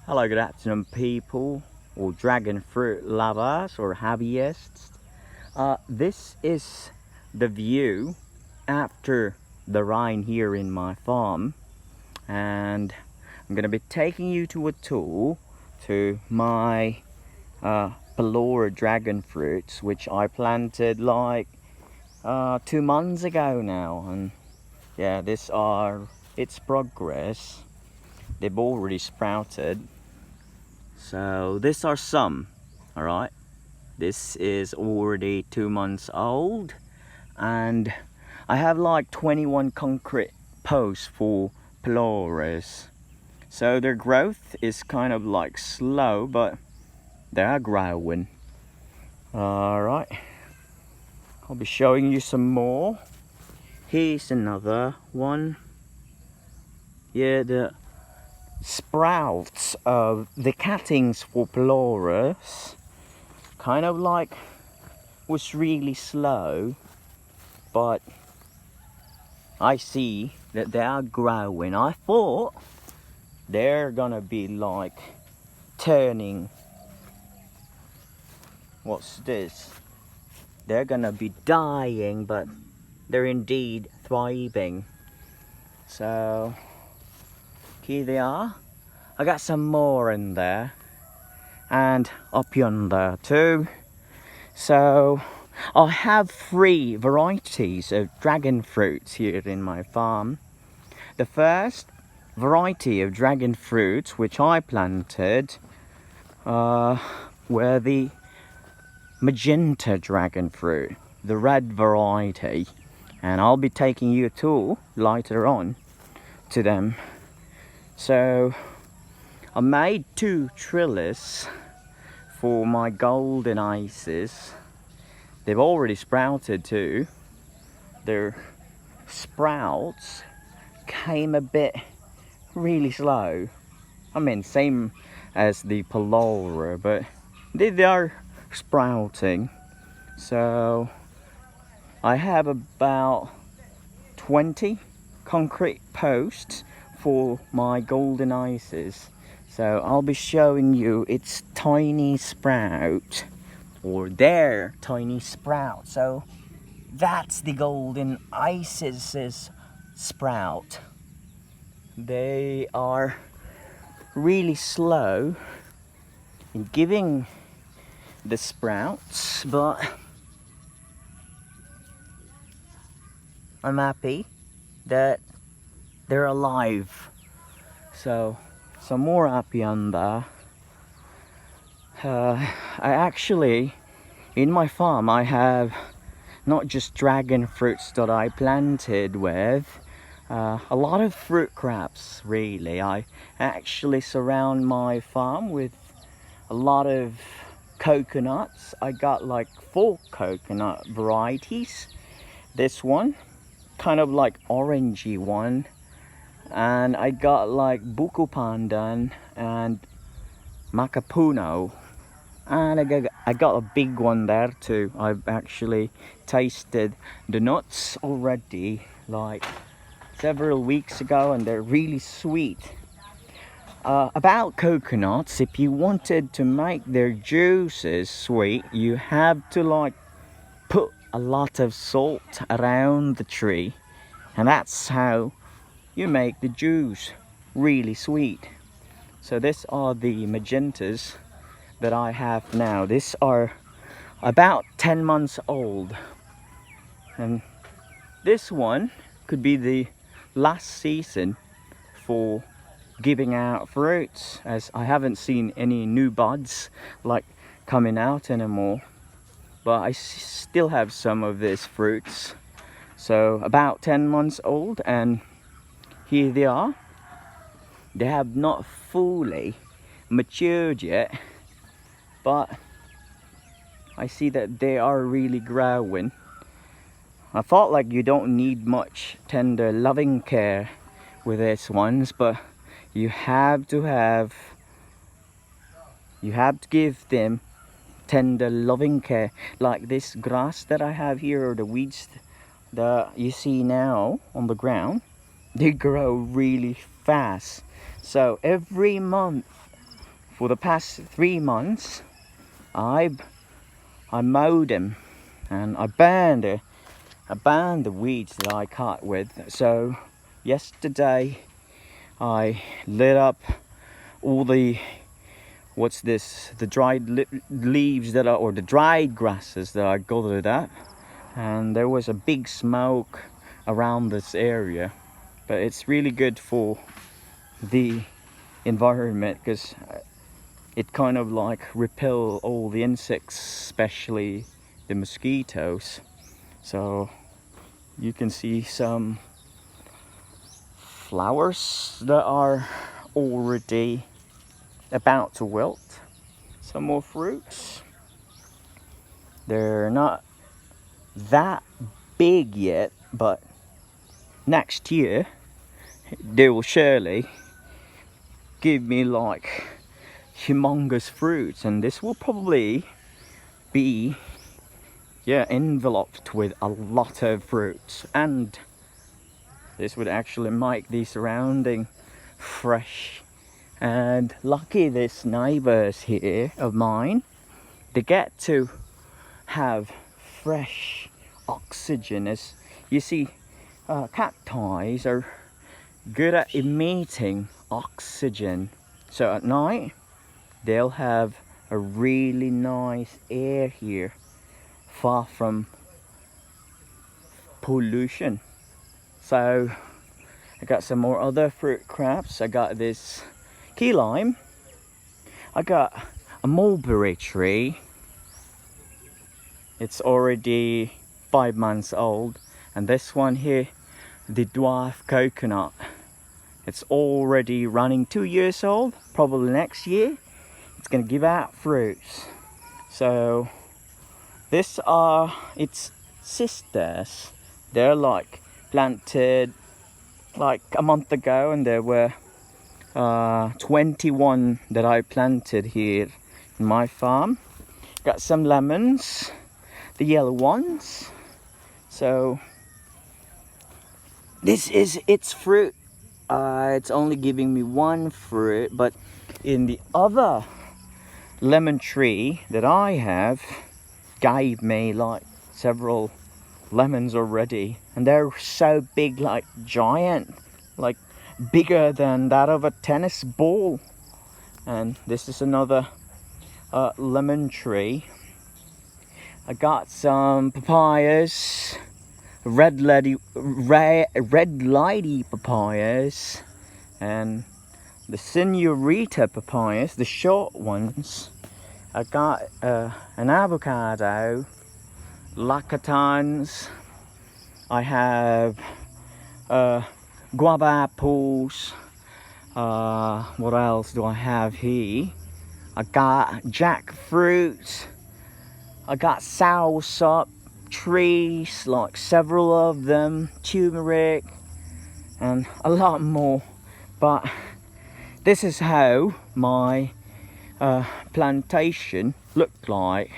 Hello, good afternoon, people, or dragon fruit lovers or hobbyists. This is the view after the rain here in my farm, and I'm gonna be taking you to a tour to my palora dragon fruits, which I planted like 2 months ago now, and yeah, these are its progress. They've already sprouted. So these are some, all right. This is already 2 months old, and I have like 21 concrete posts for paloras. So their growth is kind of like slow, but they are growing. All right, I'll be showing you some more. Here's another one. Yeah, the sprouts of the cuttings for paloras kind of like was really slow, but I see that they are growing. I thought they're gonna be like turning, what's this, they're gonna be dying, but they're indeed thriving. So here they are. I got some more in there and up yonder too. So I have 3 varieties of dragon fruits here in my farm. The first variety of dragon fruits which I planted were the magenta dragon fruit, the red variety, and I'll be taking you a tour later on to them. So I made 2 trellis for my golden ices. They've already sprouted too. Their sprouts came a bit really slow. I mean, same as the palora, but they are sprouting. So I have about 20 concrete posts for my golden ices. So I'll be showing you its tiny sprout, or their tiny sprout. So that's the golden ices' sprout. They are really slow in giving the sprouts, but I'm happy that they're alive. So some more happy on there. I actually, in my farm, I have not just dragon fruits that I planted with, a lot of fruit crops really. I actually surround my farm with a lot of coconuts. I got like 4 coconut varieties. This one, kind of like orangey one, and I got like buko pandan and macapuno, and I got a big one there too. I've actually tasted the nuts already like several weeks ago, and they're really sweet. About coconuts, if you wanted to make their juices sweet, you have to like put a lot of salt around the tree, and that's how you make the juice really sweet. So these are the magentas that I have now. These are about 10 months old, and this one could be the last season for giving out fruits, as I haven't seen any new buds like coming out anymore, but I still have some of these fruits. So about 10 months old, and here they are. They have not fully matured yet, but I see that they are really growing. I thought like you don't need much tender loving care with these ones, but you have to give them tender loving care. Like this grass that I have here, or the weeds that you see now on the ground, they grow really fast. So every month for the past 3 months, I mowed them and I burned the weeds that I cut with. So yesterday I lit up all the the dried leaves that are, or the dried grasses that I gathered up, and there was a big smoke around this area. But it's really good for the environment because it kind of like repel all the insects, especially the mosquitoes. So you can see some flowers that are already about to wilt. Some more fruits. They're not that big yet, but next year they will surely give me like humongous fruits, and this will probably be enveloped with a lot of fruits, and this would actually make the surrounding fresh. And lucky this neighbors here of mine, they get to have fresh oxygen. As you see, cacti are good at emitting oxygen, so at night they'll have a really nice air here, far from pollution. So I got some more other fruit crops. I got this key lime. I got a mulberry tree. It's already 5 months old. And this one here, the dwarf coconut. It's already running 2 years old. Probably next year it's gonna give out fruits. So these are its sisters. They're like planted like a month ago, and there were 21 that I planted here in my farm. Got some lemons, the yellow ones. So this is its fruit. It's only giving me 1 fruit, but in the other lemon tree that I have gave me like several lemons already, and they're so big, like giant, like bigger than that of a tennis ball. And this is another lemon tree. I got some papayas, red lady papayas, and the senorita papayas, the short ones. I got an avocado, lacatons. I have guava apples. What else do I have here? I got jackfruit. I got soursop trees, like several of them, turmeric, and a lot more. But this is how my plantation looked like.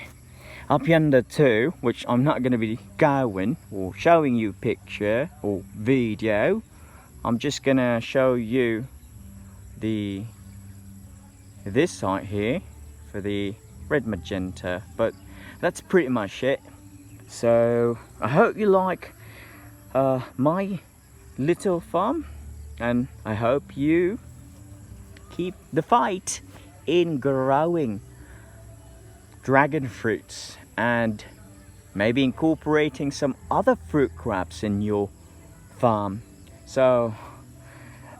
Up yonder too, which I'm not going to be going or showing you picture or video. I'm just going to show you this site here for the red magenta, but that's pretty much it. So I hope you like my little farm, and I hope you keep the fight in growing dragon fruits and maybe incorporating some other fruit crops in your farm. So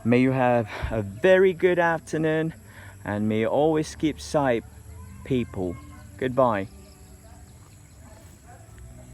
may you have a very good afternoon, and may you always keep safe, people. Goodbye.